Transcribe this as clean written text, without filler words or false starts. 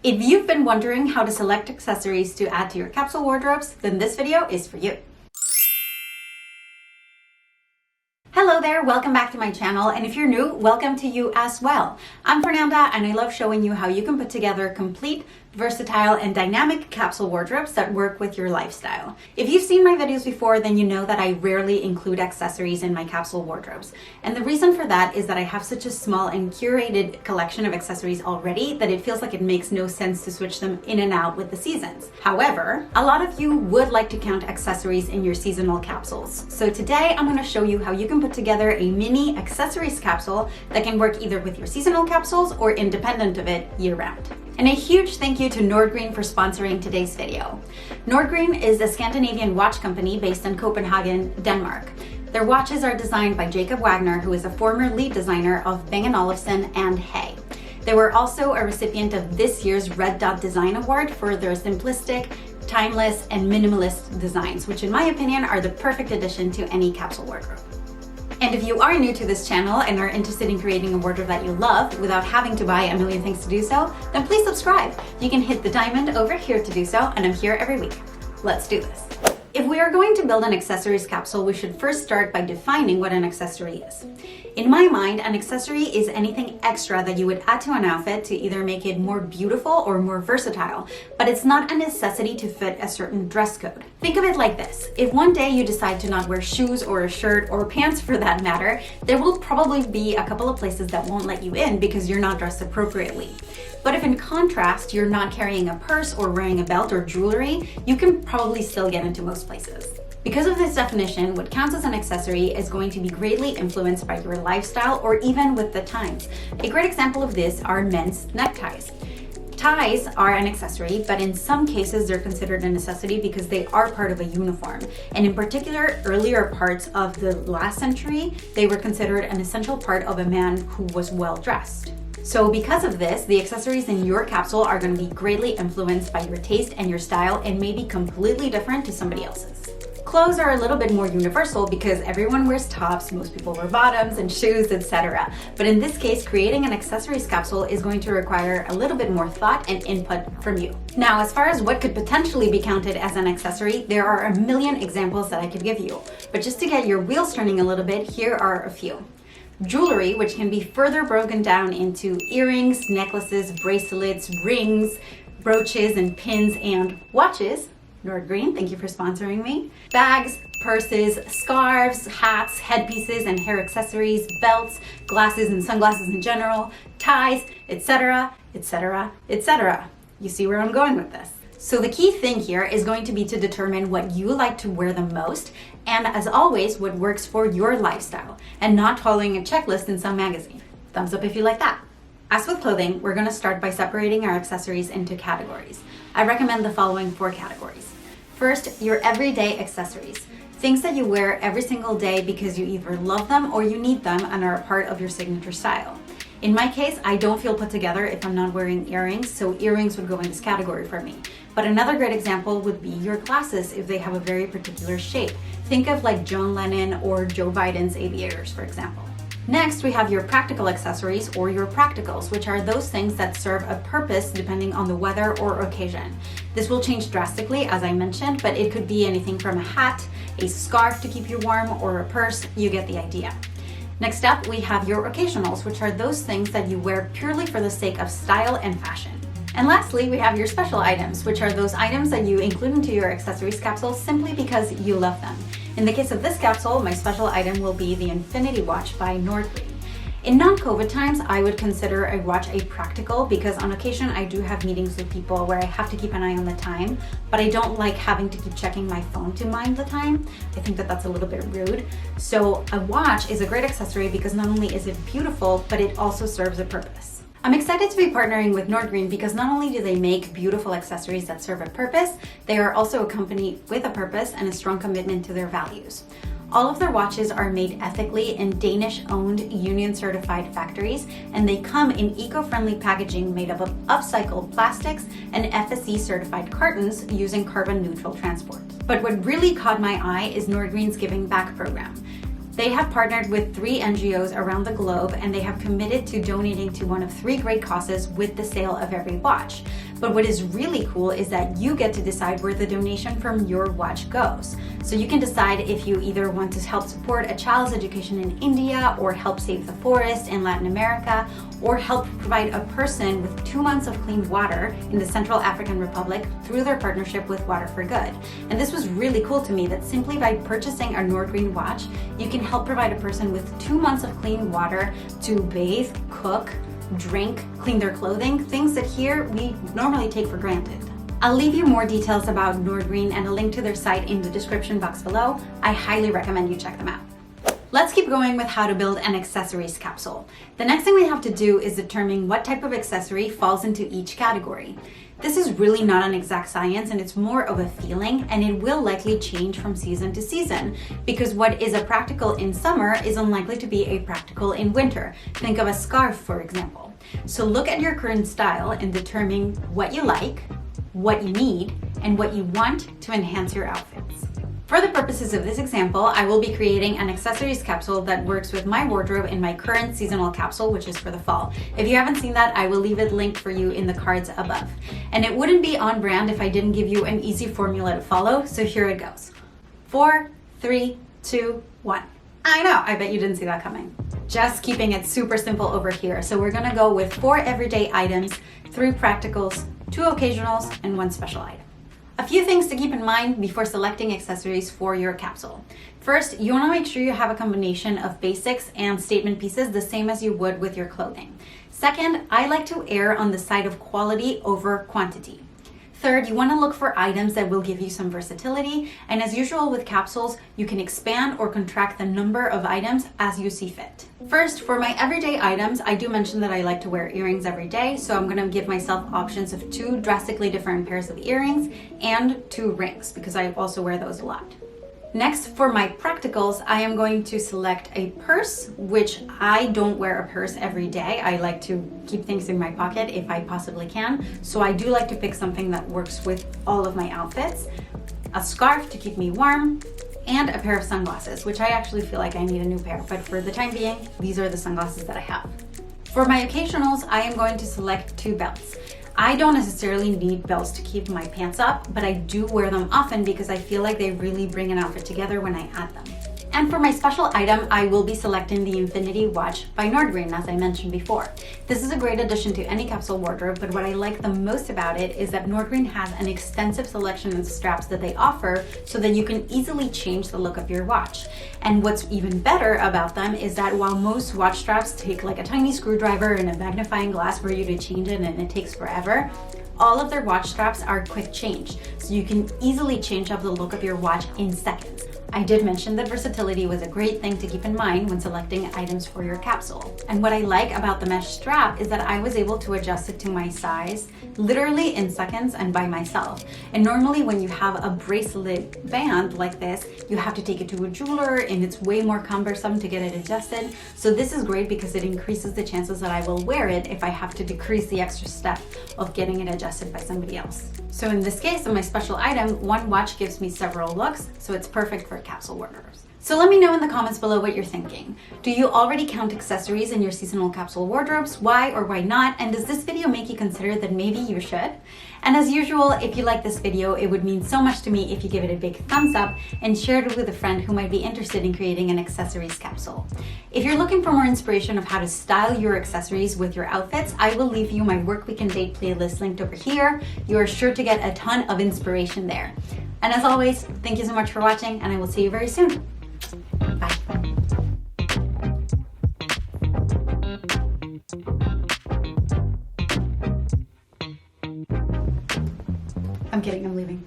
If you've been wondering how to select accessories to add to your capsule wardrobes, then this video is for you. Hello there, welcome back to my channel, and if you're new, welcome to you as well. I'm Fernanda and I love showing you how you can put together complete, versatile, and dynamic capsule wardrobes that work with your lifestyle. If you've seen my videos before, then you know that I rarely include accessories in my capsule wardrobes. And the reason for that is that I have such a small and curated collection of accessories already that it feels like it makes no sense to switch them in and out with the seasons. However, a lot of you would like to count accessories in your seasonal capsules. So today I'm going to show you how you can put together a mini accessories capsule that can work either with your seasonal capsules or independent of it year-round. And a huge thank you to Nordgreen for sponsoring today's video. Nordgreen is a Scandinavian watch company based in Copenhagen, Denmark. Their watches are designed by Jacob Wagner, who is a former lead designer of Bang & Olufsen and Hey. They were also a recipient of this year's Red Dot Design Award for their simplistic, timeless, and minimalist designs, which in my opinion are the perfect addition to any capsule wardrobe. And if you are new to this channel and are interested in creating a wardrobe that you love without having to buy a million things to do so, then please subscribe. You can hit the diamond over here to do so, and I'm here every week. Let's do this. If we are going to build an accessories capsule, we should first start by defining what an accessory is. In my mind, an accessory is anything extra that you would add to an outfit to either make it more beautiful or more versatile, but it's not a necessity to fit a certain dress code. Think of it like this. If one day you decide to not wear shoes or a shirt or pants for that matter, there will probably be a couple of places that won't let you in because you're not dressed appropriately. But if in contrast, you're not carrying a purse or wearing a belt or jewelry, you can probably still get into most places. Because of this definition, what counts as an accessory is going to be greatly influenced by your lifestyle or even with the times. A great example of this are men's neckties. Ties are an accessory, but in some cases they're considered a necessity because they are part of a uniform. And in particular, earlier parts of the last century, they were considered an essential part of a man who was well dressed. So because of this, the accessories in your capsule are going to be greatly influenced by your taste and your style and may be completely different to somebody else's. Clothes are a little bit more universal because everyone wears tops, most people wear bottoms and shoes, etc. But in this case, creating an accessories capsule is going to require a little bit more thought and input from you. Now, as far as what could potentially be counted as an accessory, there are a million examples that I could give you. But just to get your wheels turning a little bit, here are a few. Jewelry, which can be further broken down into earrings, necklaces, bracelets, rings, brooches, and pins, and watches. Nordgreen, thank you for sponsoring me. Bags, purses, scarves, hats, headpieces, and hair accessories, belts, glasses and sunglasses in general, ties, etc., etc., etc. You see where I'm going with this. So the key thing here is going to be to determine what you like to wear the most, and as always, what works for your lifestyle, and not following a checklist in some magazine. Thumbs up if you like that. As with clothing, we're going to start by separating our accessories into categories. I recommend the following 4 categories. First, your everyday accessories. Things that you wear every single day because you either love them or you need them and are a part of your signature style. In my case, I don't feel put together if I'm not wearing earrings, so earrings would go in this category for me. But another great example would be your glasses if they have a very particular shape. Think of like John Lennon or Joe Biden's aviators, for example. Next, we have your practical accessories or your practicals, which are those things that serve a purpose depending on the weather or occasion. This will change drastically, as I mentioned, but it could be anything from a hat, a scarf to keep you warm, or a purse. You get the idea. Next up, we have your occasionals, which are those things that you wear purely for the sake of style and fashion. And lastly, we have your special items, which are those items that you include into your accessories capsule simply because you love them. In the case of this capsule, my special item will be the Infinity Watch by Nordgreen. In non-COVID times, I would consider a watch a practical because on occasion I do have meetings with people where I have to keep an eye on the time, but I don't like having to keep checking my phone to mind the time. I think that that's a little bit rude. So a watch is a great accessory because not only is it beautiful, but it also serves a purpose. I'm excited to be partnering with Nordgreen because not only do they make beautiful accessories that serve a purpose, they are also a company with a purpose and a strong commitment to their values. All of their watches are made ethically in Danish-owned, union-certified factories, and they come in eco-friendly packaging made up of upcycled plastics and FSC-certified cartons using carbon-neutral transport. But what really caught my eye is Nordgreen's Giving Back program. They have partnered with 3 NGOs around the globe, and they have committed to donating to one of 3 great causes with the sale of every watch. But what is really cool is that you get to decide where the donation from your watch goes. So you can decide if you either want to help support a child's education in India, or help save the forest in Latin America, or help provide a person with 2 months of clean water in the Central African Republic through their partnership with Water for Good. And this was really cool to me, that simply by purchasing a Nordgreen watch, you can help provide a person with 2 months of clean water to bathe, cook, drink, clean their clothing, things that here we normally take for granted. I'll leave you more details about Nordgreen and a link to their site in the description box below. I highly recommend you check them out. Let's keep going with how to build an accessories capsule. The next thing we have to do is determine what type of accessory falls into each category. This is really not an exact science, and it's more of a feeling, and it will likely change from season to season, because what is a practical in summer is unlikely to be a practical in winter. Think of a scarf, for example. So look at your current style and determine what you like, what you need, and what you want to enhance your outfits. For the purposes of this example, I will be creating an accessories capsule that works with my wardrobe in my current seasonal capsule, which is for the fall. If you haven't seen that, I will leave it linked for you in the cards above. And it wouldn't be on brand if I didn't give you an easy formula to follow, so here it goes. 4, 3, 2, 1. I know, I bet you didn't see that coming. Just keeping it super simple over here. So we're gonna go with 4 everyday items, 3 practicals, 2 occasionals, and 1 special item. A few things to keep in mind before selecting accessories for your capsule. First, you want to make sure you have a combination of basics and statement pieces, the same as you would with your clothing. Second, I like to err on the side of quality over quantity. Third, you want to look for items that will give you some versatility, and as usual with capsules, you can expand or contract the number of items as you see fit. First, for my everyday items, I do mention that I like to wear earrings every day, so I'm going to give myself options of 2 drastically different pairs of earrings and 2 rings, because I also wear those a lot. Next, for my practicals, I am going to select a purse, which I don't wear a purse every day. I like to keep things in my pocket if I possibly can. So I do like to pick something that works with all of my outfits. A scarf to keep me warm, and a pair of sunglasses, which I actually feel like I need a new pair, but for the time being, these are the sunglasses that I have. For my occasionals, I am going to select 2 belts. I don't necessarily need belts to keep my pants up, but I do wear them often because I feel like they really bring an outfit together when I add them. And for my special item, I will be selecting the Infinity watch by Nordgreen, as I mentioned before. This is a great addition to any capsule wardrobe, but what I like the most about it is that Nordgreen has an extensive selection of straps that they offer so that you can easily change the look of your watch. And what's even better about them is that while most watch straps take like a tiny screwdriver and a magnifying glass for you to change it and it takes forever, all of their watch straps are quick change, so you can easily change up the look of your watch in seconds. I did mention that versatility was a great thing to keep in mind when selecting items for your capsule. And what I like about the mesh strap is that I was able to adjust it to my size literally in seconds and by myself. And normally when you have a bracelet band like this, you have to take it to a jeweler and it's way more cumbersome to get it adjusted. So this is great because it increases the chances that I will wear it if I have to decrease the extra step of getting it adjusted by somebody else. So in this case, on my special item, 1 watch gives me several looks, so it's perfect for capsule wardrobes. So let me know in the comments below what you're thinking. Do you already count accessories in your seasonal capsule wardrobes? Why or why not? And does this video make you consider that maybe you should? And as usual, if you like this video, it would mean so much to me if you give it a big thumbs up and share it with a friend who might be interested in creating an accessories capsule. If you're looking for more inspiration of how to style your accessories with your outfits, I will leave you my work week and date playlist linked over here. You are sure to get a ton of inspiration there. And as always, thank you so much for watching, and I will see you very soon. Bye. I'm kidding, I'm leaving.